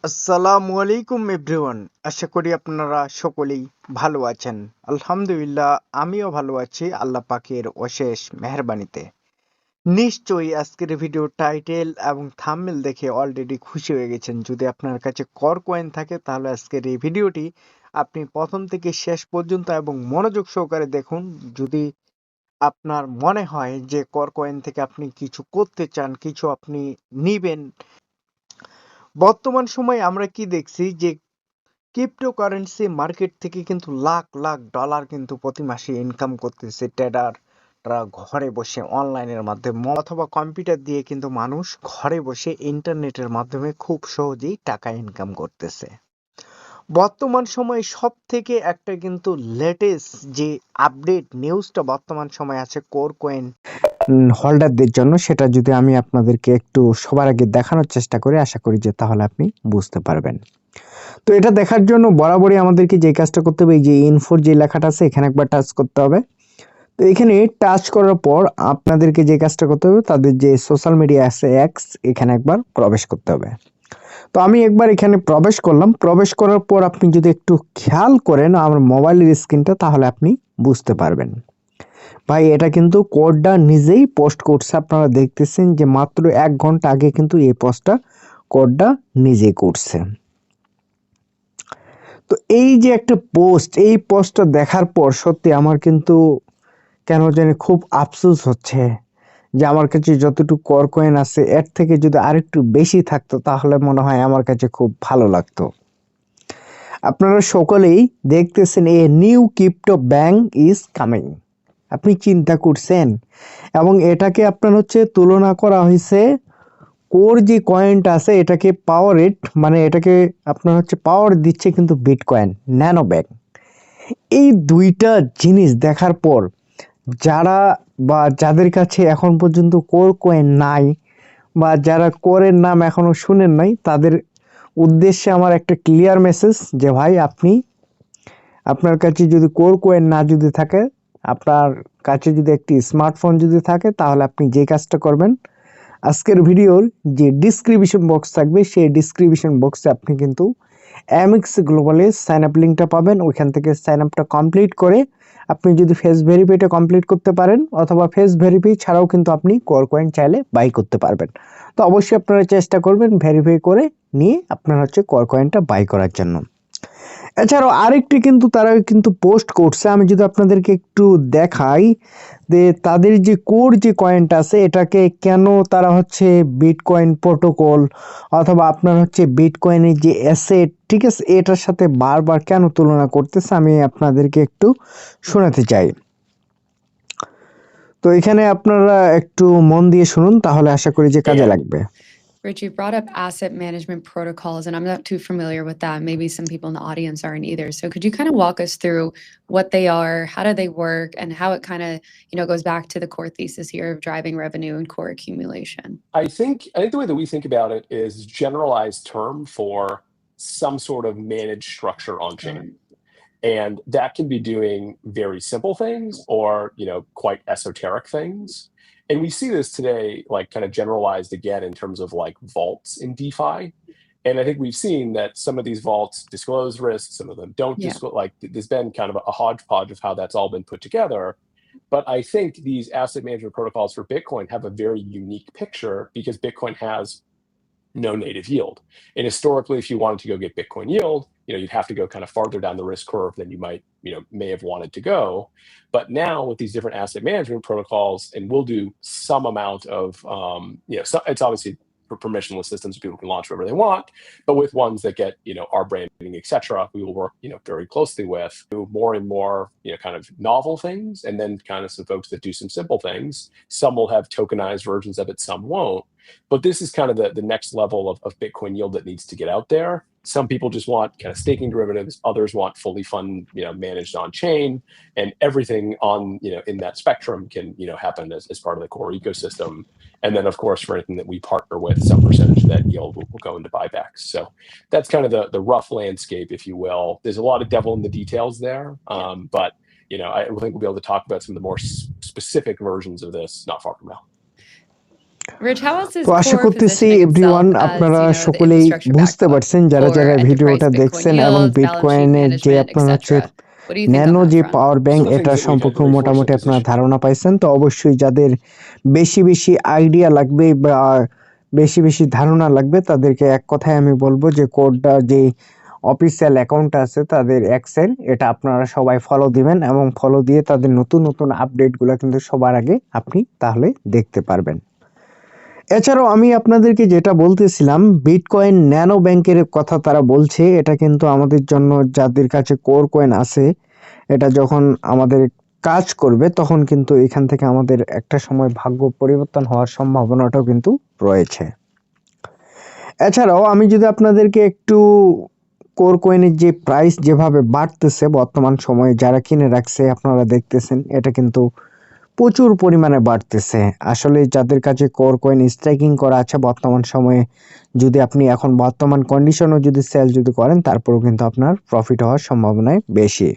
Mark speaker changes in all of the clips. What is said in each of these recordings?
Speaker 1: আসসালামু আলাইকুম এভরিওয়ান। আশা করি আপনারা সকলেই ভালো আছেন। আলহামদুলিল্লাহ, আমিও ভালো আছি আল্লাহ পাকের অশেষ মেহেরবানিতে। নিশ্চয়ই আজকের ভিডিও টাইটেল এবং থাম্বনেল দেখে অলরেডি খুশি হয়ে গেছেন। যদি আপনার কাছে কর কয়েন থাকে তাহলে আজকের এই ভিডিওটি আপনি প্রথম থেকে শেষ পর্যন্ত এবং মনোযোগ সহকারে দেখুন। যদি আপনার মনে হয় যে কর কয়েন থেকে আপনি কিছু করতে চান, কিছু আপনি নিবেন। বর্তমান সময়ে আমরা কি দেখছি যে ক্রিপ্টোকারেন্সি মার্কেট থেকে কিন্তু লাখ লাখ ডলার কিন্তু প্রতি মাসে ইনকাম করতেছে ট্রেডাররা ঘরে বসে অনলাইনের মাধ্যমে অথবা কম্পিউটার দিয়ে কিন্তু মানুষ ঘরে বসে ইন্টারনেটের মাধ্যমে খুব সহজেই টাকা ইনকাম করতেছে। বর্তমান সময়ে সব থেকে একটা কিন্তু লেটেস্ট যে আপডেট নিউজটা বর্তমান সময়ে আছে কোর কয়েন হোল্ডারদের জন্য, সেটা যদি আমি আপনাদেরকে একটু সবার আগে দেখানোর চেষ্টা করি, আশা করি যে তাহলে আপনি বুঝতে পারবেন। তো এটা দেখার জন্য বরাবরই আমাদেরকে যে কাজটা করতে হবে, এই যে ইনফোর যে লেখাটা আছে এখানে একবার টাচ করতে হবে। তো এখানে টাচ করার পর আপনাদেরকে যে কাজটা করতে হবে, তাদের যে সোশ্যাল মিডিয়া আছে এক্স, এখানে একবার প্রবেশ করতে হবে। তো আমি একবার এখানে প্রবেশ করলাম। প্রবেশ করার পর আপনি যদি একটু খেয়াল করেন আমার মোবাইলের স্ক্রিনটা, তাহলে আপনি বুঝতে পারবেন। ভাই, এটা কিন্তু কোডটা নিজেই পোস্ট করছে। আপনারা দেখতেছেন যে মাত্র 1 ঘন্টা আগে কিন্তু এই পোস্টটা কোডটা নিজেই করছে। তো এই যে একটা পোস্ট, এই পোস্টটা দেখার পর সত্যি আমার কিন্তু কেন জানি খুব আফসোস হচ্ছে যে আমার কাছে যতটুকু কর কয়েন আছে এর থেকে যদি আরেকটু বেশি থাকতো তাহলে মনে হয় আমার কাছে খুব ভালো লাগতো। আপনারা সকলেই দেখতেছেন a new crypto bank is coming. আপনি চিন্তা করছেন? এবং এটাকে আপনার তুলনা করা হয়েছে কোর যে কয়েনটা আছে এটাকে পাওয়ার রেট, মানে এটাকে আপনার পাওয়ার দিচ্ছে কিন্তু বিটকয়েন ন্যানো ব্যাংক। এই দুইটা জিনিস দেখার পর যারা বা যাদের কাছে এখন পর্যন্ত কোর কয়েন নাই বা যারা কোরের নাম এখনো শুনেন নাই, তাদের উদ্দেশ্যে আমার একটা ক্লিয়ার মেসেজ যে ভাই, আপনার কাছে যদি কোর কয়েন না যদি থাকে, আপনার কাছে যদি একটি স্মার্টফোন যদি থাকে, তাহলে আপনি যে কাজটা করবেন, আজকের ভিডিওর যে ডিসক্রিপশন বক্স থাকবে সেই ডিসক্রিপশন বক্সে আপনি কিন্তু এমএক্স গ্লোবালের সাইন আপ লিঙ্কটা পাবেন। ওইখান থেকে সাইন আপটা কমপ্লিট করে আপনি যদি ফেস ভেরিফাইটা কমপ্লিট করতে পারেন, অথবা ফেস ভেরিফাই ছাড়াও কিন্তু আপনি কোর কয়েন চাইলে বাই করতে পারবেন। তো অবশ্যই আপনারা চেষ্টা করবেন ভেরিফাই করে নিয়ে আপনার কোর কয়েনটা বাই করার জন্য। এছাড়াও আরেকটি কিন্তু তারা কিন্তু পোস্ট করছে, আমি যদি আপনাদেরকে একটু দেখাই যে তাদের যে কোর যে কয়েনটা আছে এটাকে কেন তারা বিটকয়েন প্রোটোকল অথবা আপনার বিটকয়েনের যে অ্যাসেট, ঠিক আছে, এটার সাথে বারবার কেন তুলনা করতেছে আমি আপনাদেরকে একটু শোনাতে চাই। তো এখানে আপনারা একটু মন দিয়ে শুনুন, তাহলে আশা করি যে কাজে
Speaker 2: And
Speaker 1: লাগবে।
Speaker 3: Rich, you brought up asset management protocols, and I'm not too familiar with that. Maybe some people in the audience aren't either. So could you kind of walk us through what they are, how do they work, and how it kind of, goes back to the core thesis here of driving revenue and core accumulation?
Speaker 2: I think the way that we think about it is generalized term for some sort of managed structure on chain. And that can be doing very simple things or, quite esoteric things. And we see this today, like kind of generalized again in terms of like vaults in DeFi. And I think we've seen that some of these vaults disclose risks, some of them don't
Speaker 3: Yeah.
Speaker 2: disclose. Like there's been kind of a hodgepodge of how that's all been put together. But I think these asset management protocols for Bitcoin have a very unique picture because Bitcoin has no native yield. And historically, if you wanted to go get Bitcoin yield, you'd have to go kind of farther down the risk curve than you may have wanted to go. But now with these different asset management protocols, and we'll do some amount of, so it's obviously for permissionless systems, people can launch whatever they want. But with ones that get, our branding, etc., we will work, very closely with do more and more, kind of novel things, and then kind of some folks that do some simple things. Some will have tokenized versions of it, some won't. But this is kind of the next level of Bitcoin yield that needs to get out there. Some people just want kind of staking derivatives. Others want fully fund, managed on chain, and everything on, in that spectrum can, happen as part of the core ecosystem. And then, of course, for anything that we partner with, some percentage of that yield will go into buybacks. So that's kind of the rough landscape, if you will. There's a lot of devil in the details there, but I think we'll be able to talk about some of the more specific versions of this not far from now.
Speaker 3: Rich, how else is
Speaker 1: তো আশা
Speaker 3: Core
Speaker 1: করতেছি
Speaker 3: positioning
Speaker 1: everyone
Speaker 3: itself as,
Speaker 1: আপনারা
Speaker 3: you know, the
Speaker 1: সকলেই
Speaker 3: infrastructure
Speaker 1: বুঝতে
Speaker 3: backbone
Speaker 1: পারছেন যারা
Speaker 3: for
Speaker 1: যারা
Speaker 3: enterprise
Speaker 1: ভিডিওটা
Speaker 3: Bitcoin
Speaker 1: দেখছেন এবং
Speaker 3: yields, balance sheet
Speaker 1: বিটকয়েনের যে
Speaker 3: management,
Speaker 1: আপনার হচ্ছে
Speaker 3: etc.? What do you think on
Speaker 1: nano
Speaker 3: that
Speaker 1: যে
Speaker 3: front?
Speaker 1: Power bank
Speaker 2: Some of the
Speaker 1: এটা
Speaker 2: things that we've had to
Speaker 1: সম্পর্কে
Speaker 2: reinforce our
Speaker 1: মোটামুটি আপনারা
Speaker 2: position.
Speaker 1: ধারণা পাইছেন। তো অবশ্যই যাদের বেশি বেশি আইডিয়া লাগবে বা বেশি বেশি ধারণা লাগবে তাদেরকে এক কথায় আমি বলবো যে কোডটা যে অফিসিয়াল অ্যাকাউন্ট আছে তাদের এক্সের, এটা আপনারা সবাই ফলো দিবেন এবং ফলো দিয়ে তাদের নতুন নতুন আপডেটগুলো কিন্তু সবার আগে আপনি তাহলে দেখতে পারবেন। এছাড়াও আমি আপনাদেরকে যেটা বলতেছিলাম, বিটকয়েন ন্যানো ব্যাংকের কথা তারা বলছে, এটা কিন্তু আমাদের জন্য যাদের কাছে কোর কয়েন আছে, এটা যখন আমাদের কাজ করবে তখন কিন্তু এখান থেকে আমাদের একটা সময় ভাগ্য পরিবর্তন হওয়ার সম্ভাবনাটাও কিন্তু রয়েছে। এছাড়াও আমি যদি আপনাদেরকে একটু কোর কয়েনের যে প্রাইস যেভাবে বাড়তেছে বর্তমান সময়ে যারা কিনে রাখছে আপনারা দেখতেছেন, এটা কিন্তু প্রচুর পরিমাণে বাড়তেছে। আসলে যাদের কাছে কোর কয়েন স্ট্রাইকিং করা আছে বর্তমান সময়ে, যদি আপনি এখন বর্তমান কন্ডিশনও যদি সেল যদি করেন তারপরেও কিন্তু আপনার প্রফিট হওয়ার সম্ভাবনায় বেশি।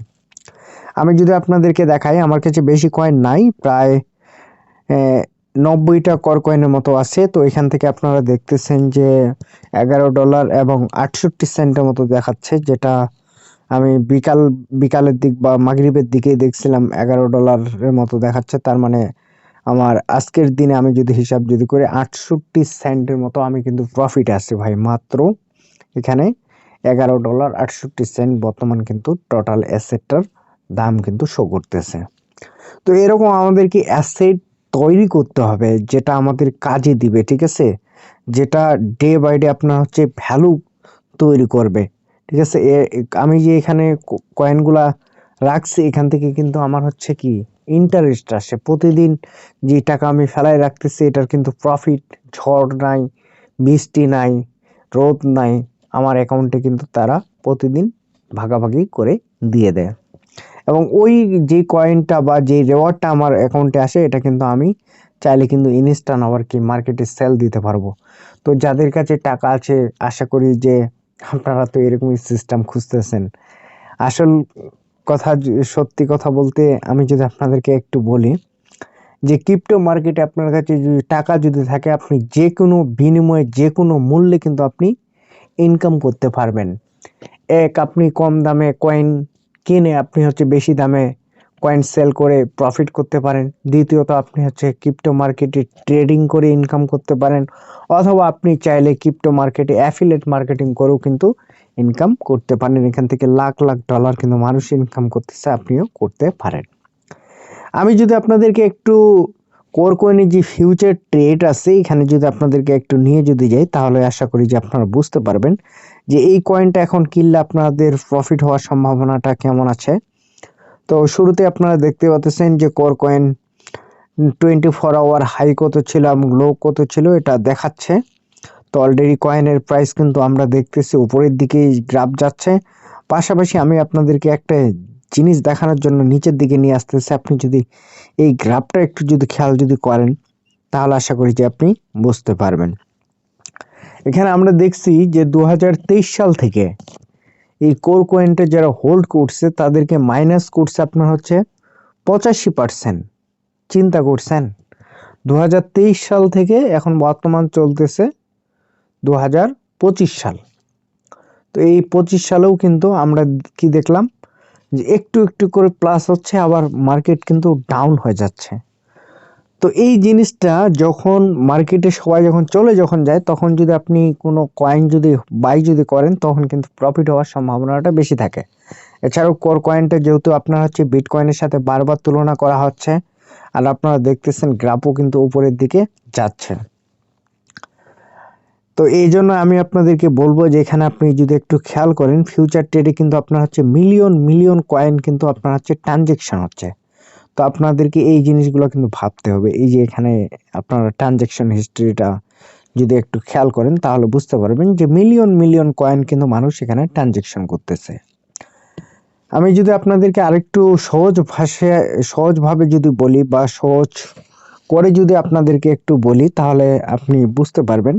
Speaker 1: আমি যদি আপনাদেরকে দেখাই, আমার কাছে বেশি কয়েন নাই, প্রায় 90টা কর কয়েনের মতো আছে। তো এখান থেকে আপনারা দেখতেছেন যে $11 এবং 68 সেন্টের মতো দেখাচ্ছে, যেটা আমি বিকালের দিক বা মাগরিবের দিকে দেখছিলাম $11 মতো দেখাচ্ছে। তার মানে আমার আজকের দিনে আমি যদি হিসাব যদি করি 68 সেন্টের মতো আমি কিন্তু প্রফিট আছে ভাই, মাত্র এখানে $11.68 বর্তমান কিন্তু টোটাল অ্যাসেটটার দাম কিন্তু শো করতেছে। তো এরকম আমাদেরকে অ্যাসেট তৈরি করতে হবে যেটা আমাদের কাজে দিবে, ঠিক আছে, যেটা ডে বাই ডে আপনার হচ্ছে ভ্যালু তৈরি করবে, ঠিক আছে। আমি যে এখানে কয়েনগুলা রাখছি এখান থেকে কিন্তু আমার হচ্ছে কি ইন্টারেস্ট আসে প্রতিদিন। যে টাকা আমি ফেলায় রাখতেছি এটার কিন্তু প্রফিট, ঝড় নাই, বৃষ্টি নাই, রোদ নাই, আমার অ্যাকাউন্টে কিন্তু তারা প্রতিদিন ভাগাভাগি করে দিয়ে দেয়। এবং ওই যে কয়েনটা বা যে রেওয়ার্ডটা আমার অ্যাকাউন্টে আসে এটা কিন্তু আমি চাইলে কিন্তু ইনস্ট্যান্ট আবার কি মার্কেটে সেল দিতে পারবো। তো যাদের কাছে টাকা আছে আশা করি যে আপনারা তো এরকমই সিস্টেম খুঁজতেছেন। আসল কথা সত্যি কথা বলতে আমি যদি আপনাদেরকে একটু বলি যে ক্রিপ্টো মার্কেটে আপনার কাছে যদি টাকা যদি থাকে আপনি যে কোনো বিনিময়ে যে কোনো মূল্যে কিন্তু আপনি ইনকাম করতে পারবেন। আপনি কম দামে কয়েন কিনে আপনি হচ্ছে বেশি দামে কয়েন সেল করে প্রফিট করতে পারেন। দ্বিতীয়ত আপনি হচ্ছে ক্রিপ্টো মার্কেটে ট্রেডিং করে ইনকাম করতে পারেন, অথবা আপনি চাইলে ক্রিপ্টো মার্কেটে অ্যাফিলিয়েট মার্কেটিং করেও কিন্তু ইনকাম করতে পারেন। এখান থেকে লাখ লাখ ডলার কিন্তু মানুষ ইনকাম করতেছে, আপনিও করতে পারেন। আমি যদি আপনাদেরকে একটু কোর কয়েনের যে ফিউচার ট্রেড আছে এখানে যদি আপনাদেরকে একটু নিয়ে যদি যাই তাহলে আশা করি যে আপনারা বুঝতে পারবেন যে এই কয়েনটা এখন কিনলে আপনাদের প্রফিট হওয়ার সম্ভাবনাটা কেমন আছে। তো শুরুতে আপনারা দেখতে পাচ্ছেন যে কোর কয়েন 24 আওয়ার হাই কত ছিল এবং লো কত ছিল এটা দেখাচ্ছে। তো অলরেডি কয়েনের প্রাইস কিন্তু আমরা দেখতেছি উপরের দিকে গ্রাফ যাচ্ছে। পাশাপাশি আমি আপনাদেরকে একটা জিনিস দেখানোর জন্য নিচের দিকে নিয়ে আসতেছি। আপনি যদি এই গ্রাফটা একটু যদি খেয়াল যদি করেন তাহলে আশা করি যে আপনি বুঝতে পারবেন। এখানে আমরা দেখছি যে 2023 সাল থেকে এই কোর কয়েনটা যারা হোল্ড করছে তাদেরকে মাইনাস করছে আপনার হচ্ছে 85%। চিন্তা করছেন 2023 সাল থেকে এখন বর্তমান চলতেছে 2025 সাল। তো এই 25 সালেও কিন্তু আমরা কি দেখলাম যে একটু একটু করে প্লাস হচ্ছে, আবার মার্কেট কিন্তু ডাউন হয়ে যাচ্ছে। তো এই জিনিসটা যখন মার্কেটে সবাই যখন যায় তখন যদি আপনি কোনো কয়েন যদি বাই যদি করেন তখন কিন্তু প্রফিট হওয়ার সম্ভাবনাটা বেশি থাকে। এছাড়াও কোর কয়েনটা যেহেতু আপনার হচ্ছে বিটকয়েনের সাথে বারবার তুলনা করা হচ্ছে, আর আপনারা দেখতেছেন গ্রাফও কিন্তু উপরের দিকে যাচ্ছে। তো এই জন্য আমি আপনাদেরকে বলবো যে এখানে আপনি যদি একটু খেয়াল করেন ফিউচার ট্রেডে কিন্তু আপনার হচ্ছে মিলিয়ন মিলিয়ন কয়েন কিন্তু আপনার হচ্ছে ট্রানজেকশন হচ্ছে। তো আপনাদেরকে এই জিনিসগুলো কিন্তু ভাবতে হবে। এই যে এখানে আপনারা ট্রানজেকশন হিস্ট্রিটা যদি একটু খেয়াল করেন তাহলে বুঝতে পারবেন যে মিলিয়ন মিলিয়ন কয়েন কিন্তু মানুষ এখানে ট্রানজেকশন করতেছে। আমি যদি আপনাদেরকে আরেকটু সহজভাবে যদি বলি বা সহজ করে যদি আপনাদেরকে একটু বলি তাহলে আপনি বুঝতে পারবেন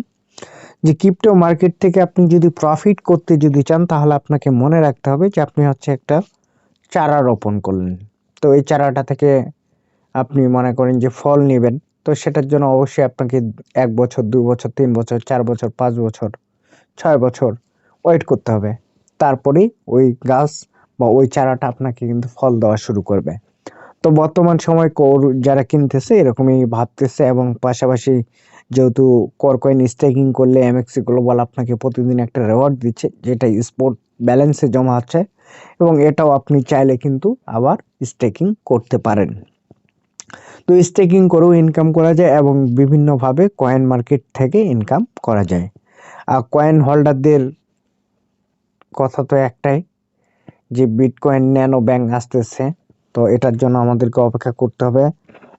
Speaker 1: যে ক্রিপ্টো মার্কেট থেকে আপনি যদি প্রফিট করতে যদি চান তাহলে আপনাকে মনে রাখতে হবে যে আপনি হচ্ছে একটা চারা রোপণ করলেন। তো এই চারাটা থেকে আপনি মনে করেন যে ফল নেবেন, তো সেটার জন্য অবশ্যই আপনাকে 1 বছর, 2 বছর, 3 বছর, 4 বছর, 5 বছর, 6 বছর ওয়েট করতে হবে। তারপরেই ওই গাছ বা ওই চারাটা আপনাকে কিন্তু ফল দেওয়া শুরু করবে। তো বর্তমান সময় কোর যারা কিনতেছে এরকমই ভাবতেছে, এবং পাশাপাশি যেহেতু কোর কয়েন স্টেকিং করলে এমএক্সি গ্লোবাল আপনাকে প্রতিদিন একটা রিওয়ার্ড দিচ্ছে, যেটা স্পট ব্যালেন্সে জমা হচ্ছে, এবং এটাও আপনি চাইলে কিন্তু আবার স্টেকিং করতে পারেন। তো স্টেকিং করেও ইনকাম করা যায় এবং বিভিন্নভাবে কয়েন মার্কেট থেকে ইনকাম করা যায়। আর কয়েন হোল্ডারদের কথা তো একটাই, যে বিটকয়েন ন্যানো ব্যাংক আসতেছে। তো এটার জন্য আমাদেরকে অপেক্ষা করতে হবে,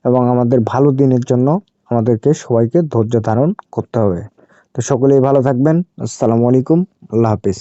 Speaker 1: এবং আমাদের ভালো দিনের জন্য আমাদেরকে সবাইকে ধৈর্য ধারণ করতে হবে। তো সকলেই ভালো থাকবেন। আসসালামু আলাইকুম। আল্লাহ হাফিজ।